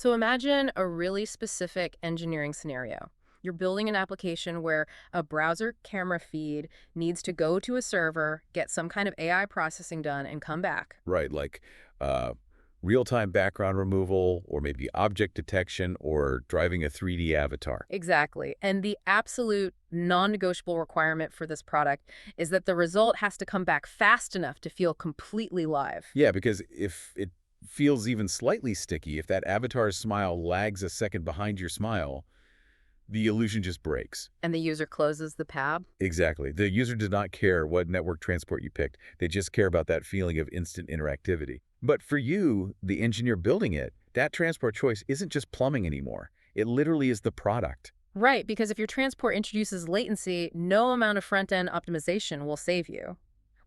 So imagine a really specific engineering scenario. You're building an application where a browser camera feed needs to go to a server, get some kind of AI processing done, and come back. Right, like uh, real-time background removal, or maybe object detection, or driving a 3D avatar. Exactly. And the absolute non-negotiable requirement for this product is that the result has to come back fast enough to feel completely live. Yeah, because if it feels even slightly sticky, if that avatar's smile lags a second behind your smile, the illusion just breaks. And the user closes the tab. Exactly. The user does not care what network transport you picked. They just care about that feeling of instant interactivity. But for you, the engineer building it, that transport choice isn't just plumbing anymore. It literally is the product. Right, because if your transport introduces latency, no amount of front-end optimization will save you.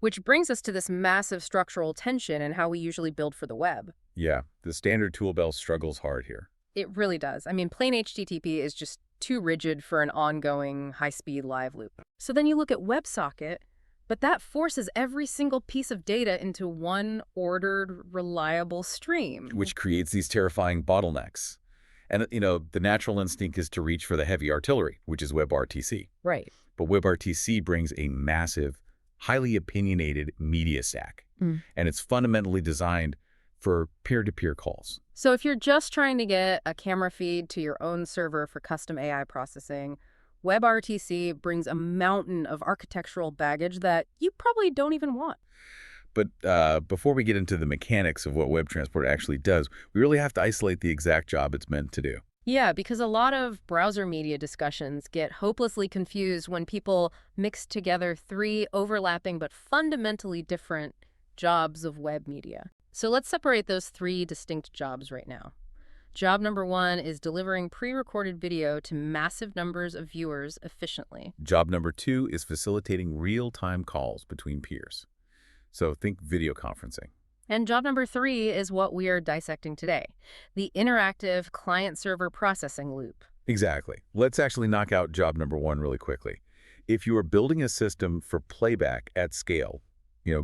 Which brings us to this massive structural tension in how we usually build for the web. Yeah, the standard tool belt struggles hard here. It really does. I mean, plain HTTP is just too rigid for an ongoing high-speed live loop. So then you look at WebSocket, but that forces every single piece of data into one ordered, reliable stream. Which creates these terrifying bottlenecks. And, the natural instinct is to reach for the heavy artillery, which is WebRTC. Right. But WebRTC brings a massive, highly opinionated media stack. And it's fundamentally designed for peer-to-peer calls. So if you're just trying to get a camera feed to your own server for custom AI processing, WebRTC brings a mountain of architectural baggage that you probably don't even want. But before we get into the mechanics of what WebTransport actually does, we really have to isolate the exact job it's meant to do. Yeah, because a lot of browser media discussions get hopelessly confused when people mix together three overlapping but fundamentally different jobs of web media. So let's separate those three distinct jobs right now. Job number one is delivering pre-recorded video to massive numbers of viewers efficiently. Job number two is facilitating real-time calls between peers. So think video conferencing. And job number three is what we are dissecting today, the interactive client-server processing loop. Exactly. Let's actually knock out job number one really quickly. If you are building a system for playback at scale,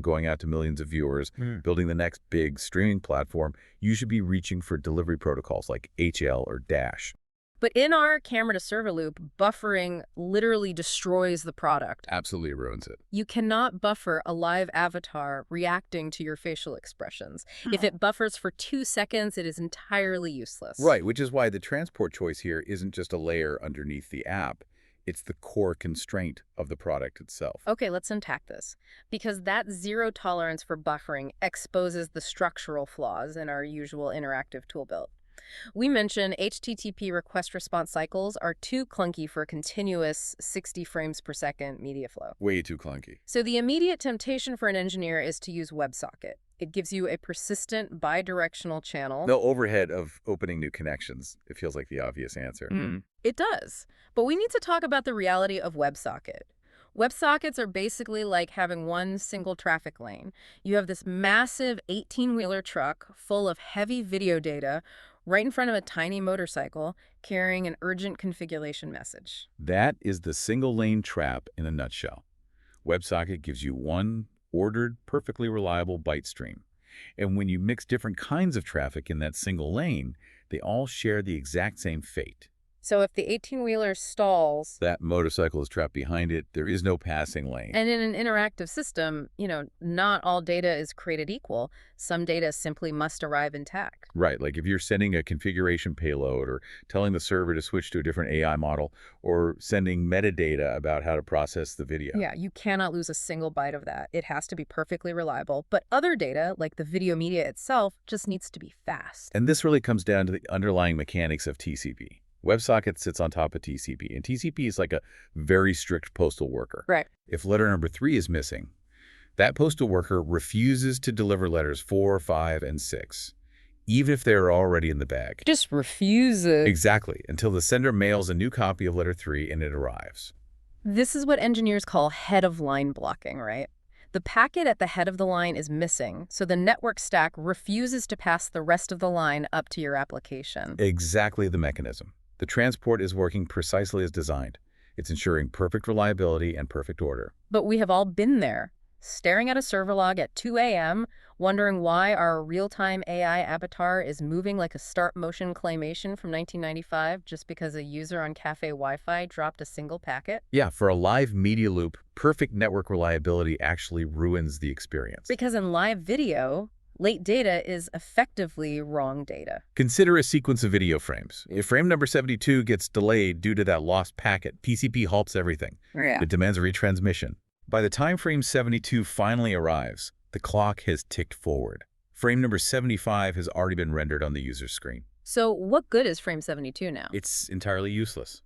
going out to millions of viewers, building the next big streaming platform, you should be reaching for delivery protocols like HL or Dash. But in our camera-to-server loop, buffering literally destroys the product. Absolutely ruins it. You cannot buffer a live avatar reacting to your facial expressions. If it buffers for 2 seconds, it is entirely useless. Right, which is why the transport choice here isn't just a layer underneath the app. It's the core constraint of the product itself. Okay, let's unpack this. Because that zero tolerance for buffering exposes the structural flaws in our usual interactive tool build. We mentioned HTTP request-response cycles are too clunky for continuous 60 frames per second media flow. Way too clunky. So the immediate temptation for an engineer is to use WebSocket. It gives you a persistent bidirectional channel. No overhead of opening new connections. It feels like the obvious answer. It does. But we need to talk about the reality of WebSocket. WebSockets are basically like having one single traffic lane. You have this massive 18-wheeler truck full of heavy video data right in front of a tiny motorcycle carrying an urgent configuration message. That is the single lane trap in a nutshell. WebSocket gives you one ordered, perfectly reliable byte stream. And when you mix different kinds of traffic in that single lane, they all share the exact same fate. So if the 18-wheeler stalls, That motorcycle is trapped behind it. There is no passing lane. and in an interactive system, not all data is created equal. Some data simply must arrive intact. Right, like if you're sending a configuration payload or telling the server to switch to a different AI model or sending metadata about how to process the video. Yeah, you cannot lose a single byte of that. It has to be perfectly reliable. But other data, like the video media itself, just needs to be fast. And this really comes down to the underlying mechanics of TCP. WebSocket sits on top of TCP, and TCP is like a very strict postal worker. Right. If letter number 3 is missing, that postal worker refuses to deliver letters 4, 5, and 6, even if they're already in the bag. Just refuses. Exactly, until the sender mails a new copy of letter 3 and it arrives. This is what engineers call head-of-line blocking, right? The packet at the head of the line is missing, so the network stack refuses to pass the rest of the line up to your application. Exactly the mechanism. The transport is working precisely as designed. It's ensuring perfect reliability and perfect order. But we have all been there. staring at a server log at 2 a.m., wondering why our real-time AI avatar is moving like a start-motion claymation from 1995 just because a user on cafe Wi-Fi dropped a single packet? Yeah, for a live media loop, perfect network reliability actually ruins the experience. Because in live video, late data is effectively wrong data. Consider a sequence of video frames. If frame number 72 gets delayed due to that lost packet, TCP halts everything. Yeah. It demands a retransmission. By the time frame 72 finally arrives, the clock has ticked forward. Frame number 75 has already been rendered on the user's screen. So what good is frame 72 now? It's entirely useless.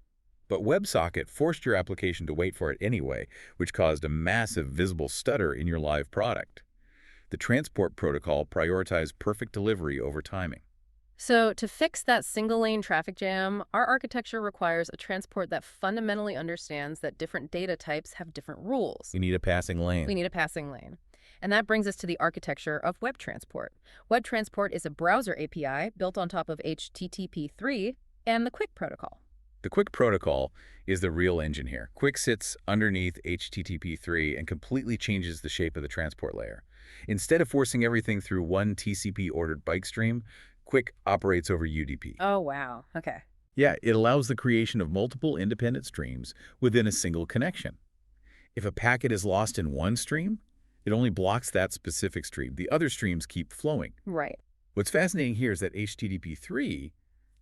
But WebSocket forced your application to wait for it anyway, which caused a massive visible stutter in your live product. The transport protocol prioritized perfect delivery over timing. So to fix that single-lane traffic jam, our architecture requires a transport that fundamentally understands that different data types have different rules. You need a passing lane. We need a passing lane. And that brings us to the architecture of WebTransport. WebTransport is a browser API built on top of HTTP3 and the QUIC protocol. The QUIC protocol is the real engine here. QUIC sits underneath HTTP3 and completely changes the shape of the transport layer. Instead of forcing everything through one TCP-ordered byte stream, QUIC operates over UDP. Oh, wow. Okay. Yeah, it allows the creation of multiple independent streams within a single connection. If a packet is lost in one stream, it only blocks that specific stream. The other streams keep flowing. Right. What's fascinating here is that HTTP3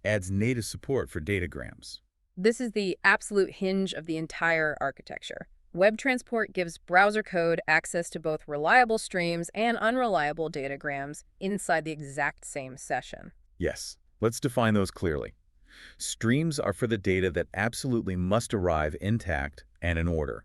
adds native support for datagrams. This is the absolute hinge of the entire architecture. WebTransport gives browser code access to both reliable streams and unreliable datagrams inside the exact same session. Yes, let's define those clearly. Streams are for the data that absolutely must arrive intact and in order.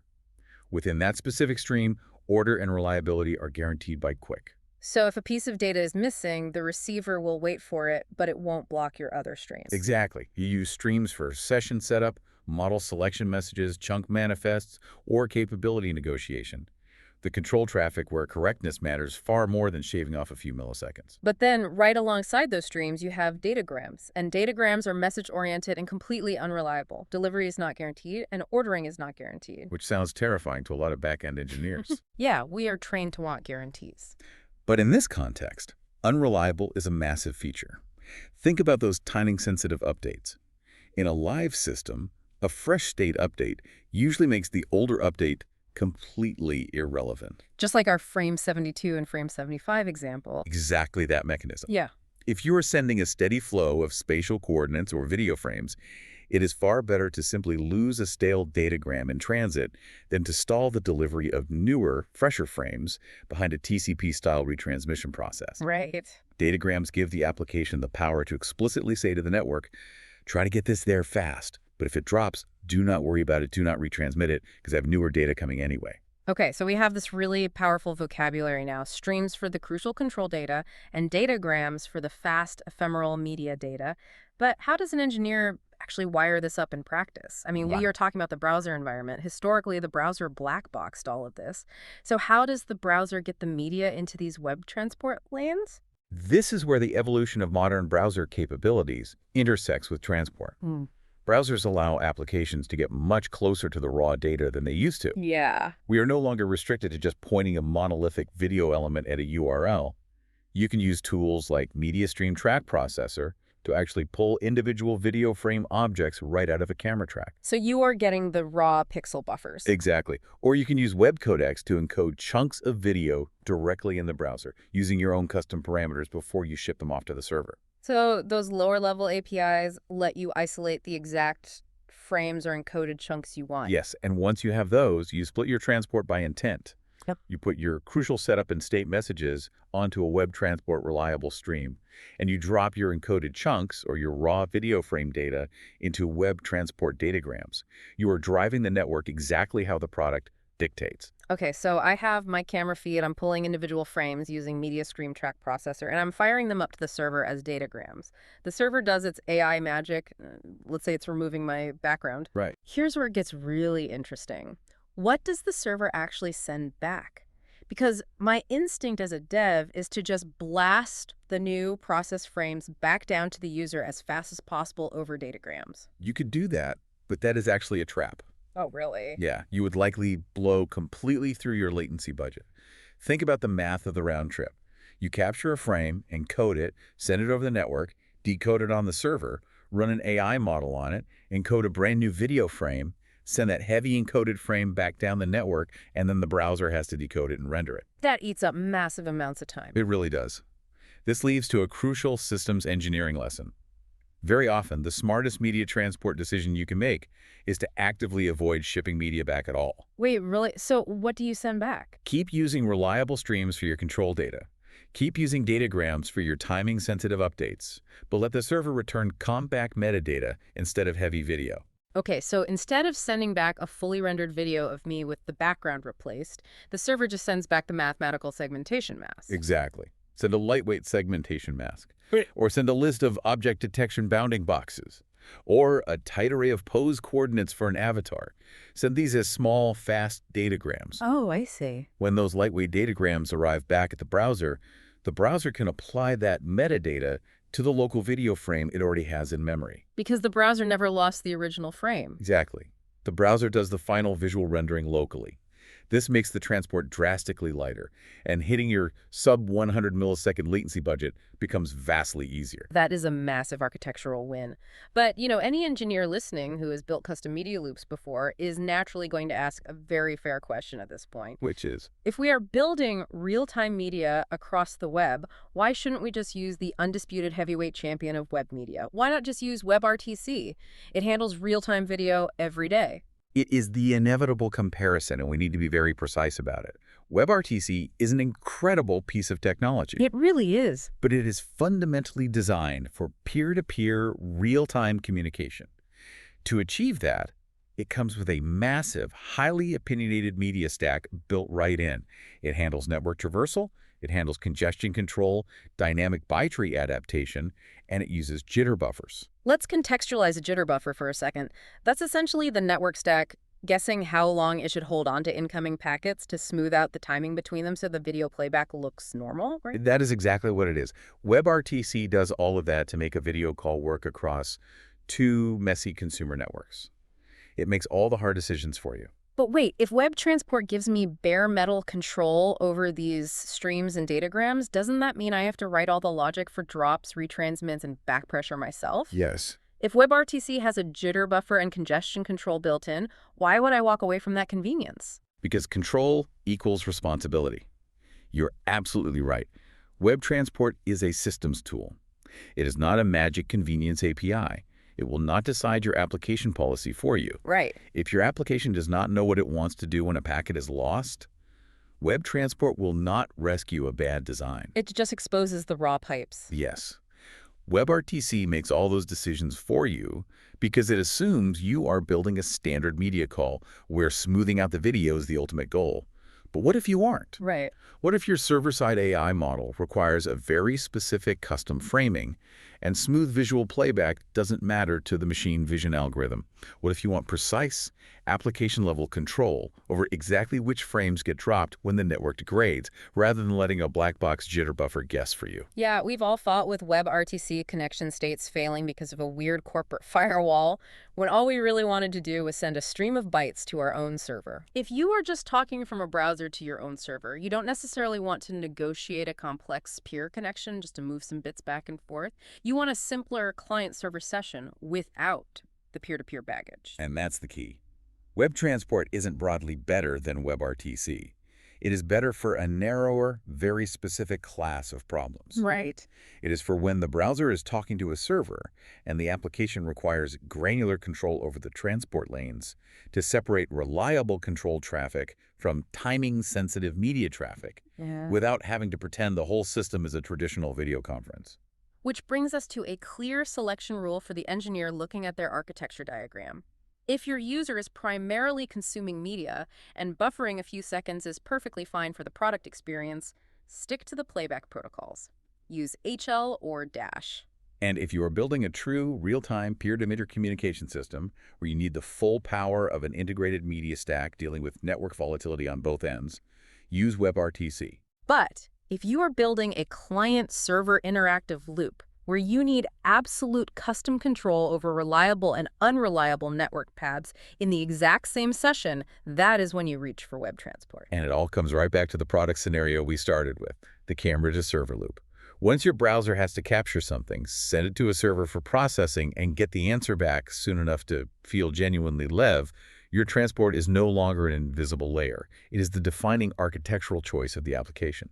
Within that specific stream, order and reliability are guaranteed by QUIC. So if a piece of data is missing, the receiver will wait for it, but it won't block your other streams. Exactly. You use streams for session setup, model selection messages, chunk manifests, or capability negotiation. The control traffic where correctness matters far more than shaving off a few milliseconds. But then right alongside those streams, you have datagrams. And datagrams are message-oriented and completely unreliable. Delivery is not guaranteed, and ordering is not guaranteed. Which sounds terrifying to a lot of back-end engineers. Yeah, we are trained to want guarantees. But in this context, unreliable is a massive feature. Think about those timing-sensitive updates. In a live system, a fresh state update usually makes the older update completely irrelevant. Just like our frame 72 and frame 75 example. Exactly that mechanism. Yeah. If you are sending a steady flow of spatial coordinates or video frames, it is far better to simply lose a stale datagram in transit than to stall the delivery of newer, fresher frames behind a TCP-style retransmission process. Right. Datagrams give the application the power to explicitly say to the network, try to get this there fast, but if it drops, do not worry about it, do not retransmit it, because I have newer data coming anyway. Okay, so we have this really powerful vocabulary now, streams for the crucial control data and datagrams for the fast, ephemeral media data. But how does an engineer actually wire this up in practice? I mean, we are talking about the browser environment. Historically, the browser black boxed all of this. So how does the browser get the media into these web transport lanes? This is where the evolution of modern browser capabilities intersects with transport. Browsers allow applications to get much closer to the raw data than they used to. Yeah. We are no longer restricted to just pointing a monolithic video element at a URL. You can use tools like Media Stream Track Processor to actually pull individual video frame objects right out of a camera track. So you are getting the raw pixel buffers. Exactly. Or you can use web codecs to encode chunks of video directly in the browser, using your own custom parameters before you ship them off to the server. So those lower level APIs let you isolate the exact frames or encoded chunks you want. Yes, and once you have those, you split your transport by intent. Yep. You put your crucial setup and state messages onto a WebTransport reliable stream, and you drop your encoded chunks or your raw video frame data into WebTransport datagrams. You are driving the network exactly how the product dictates. Okay, so I have my camera feed. I'm pulling individual frames using Media Stream Track Processor, and I'm firing them up to the server as datagrams. The server does its AI magic. Let's say it's removing my background. Right. Here's where it gets really interesting. What does the server actually send back? Because my instinct as a dev is to just blast the new process frames back down to the user as fast as possible over datagrams. You could do that, but that is actually a trap. Oh, really? Yeah, you would likely blow completely through your latency budget. Think about the math of the round trip. You capture a frame, encode it, send it over the network, decode it on the server, run an AI model on it, encode a brand new video frame, send that heavy encoded frame back down the network, and then the browser has to decode it and render it. That eats up massive amounts of time. It really does. This leads to a crucial systems engineering lesson. Very often, the smartest media transport decision you can make is to actively avoid shipping media back at all. Wait, really? So what do you send back? Keep using reliable streams for your control data. Keep using datagrams for your timing-sensitive updates, but let the server return compact metadata instead of heavy video. Okay, so instead of sending back a fully rendered video of me with the background replaced, the server just sends back the mathematical segmentation mask. Exactly. Send a lightweight segmentation mask. Wait. Or send a list of object detection bounding boxes. Or a tight array of pose coordinates for an avatar. Send these as small, fast datagrams. Oh, I see. When those lightweight datagrams arrive back at the browser can apply that metadata to the local video frame it already has in memory. Because the browser never lost the original frame. Exactly. The browser does the final visual rendering locally. This makes the transport drastically lighter, and hitting your sub-100 millisecond latency budget becomes vastly easier. That is a massive architectural win. But, any engineer listening who has built custom media loops before is naturally going to ask a very fair question at this point. Which is? If we are building real-time media across the web, why shouldn't we just use the undisputed heavyweight champion of web media? Why not just use WebRTC? It handles real-time video every day. It is the inevitable comparison, and we need to be very precise about it. WebRTC is an incredible piece of technology. It really is. But it is fundamentally designed for peer-to-peer, real-time communication. To achieve that, it comes with a massive, highly opinionated media stack built right in. It handles network traversal, it handles congestion control, dynamic byte tree adaptation, and it uses jitter buffers. Let's contextualize a jitter buffer for a second. That's essentially the network stack guessing how long it should hold on to incoming packets to smooth out the timing between them so the video playback looks normal, right? That is exactly what it is. WebRTC does all of that to make a video call work across two messy consumer networks. It makes all the hard decisions for you. But wait, if WebTransport gives me bare metal control over these streams and datagrams, doesn't that mean I have to write all the logic for drops, retransmits, and back pressure myself? Yes. If WebRTC has a jitter buffer and congestion control built in, why would I walk away from that convenience? Because control equals responsibility. You're absolutely right. WebTransport is a systems tool. It is not a magic convenience API. It will not decide your application policy for you. Right. If your application does not know what it wants to do when a packet is lost, WebTransport will not rescue a bad design. It just exposes the raw pipes. Yes. WebRTC makes all those decisions for you because it assumes you are building a standard media call where smoothing out the video is the ultimate goal. But what if you aren't? Right. What if your server-side AI model requires a very specific custom framing and smooth visual playback doesn't matter to the machine vision algorithm? What if you want precise, application-level control over exactly which frames get dropped when the network degrades, rather than letting a black box jitter buffer guess for you? Yeah, we've all fought with WebRTC connection states failing because of a weird corporate firewall, when all we really wanted to do was send a stream of bytes to our own server. If you are just talking from a browser to your own server, you don't necessarily want to negotiate a complex peer connection just to move some bits back and forth. You want a simpler client-server session without the peer-to-peer baggage. And that's the key. WebTransport isn't broadly better than WebRTC. It is better for a narrower, very specific class of problems. Right. It is for when the browser is talking to a server and the application requires granular control over the transport lanes to separate reliable controlled traffic from timing-sensitive media traffic without having to pretend the whole system is a traditional video conference. Which brings us to a clear selection rule for the engineer looking at their architecture diagram. If your user is primarily consuming media and buffering a few seconds is perfectly fine for the product experience, stick to the playback protocols. Use HL or Dash. And if you are building a true real-time peer-to-meter communication system where you need the full power of an integrated media stack dealing with network volatility on both ends, use WebRTC. But if you are building a client-server interactive loop where you need absolute custom control over reliable and unreliable network paths in the exact same session, that is when you reach for WebTransport. And it all comes right back to the product scenario we started with, the camera-to-server loop. Once your browser has to capture something, send it to a server for processing, and get the answer back soon enough to feel genuinely live, your transport is no longer an invisible layer. It is the defining architectural choice of the application.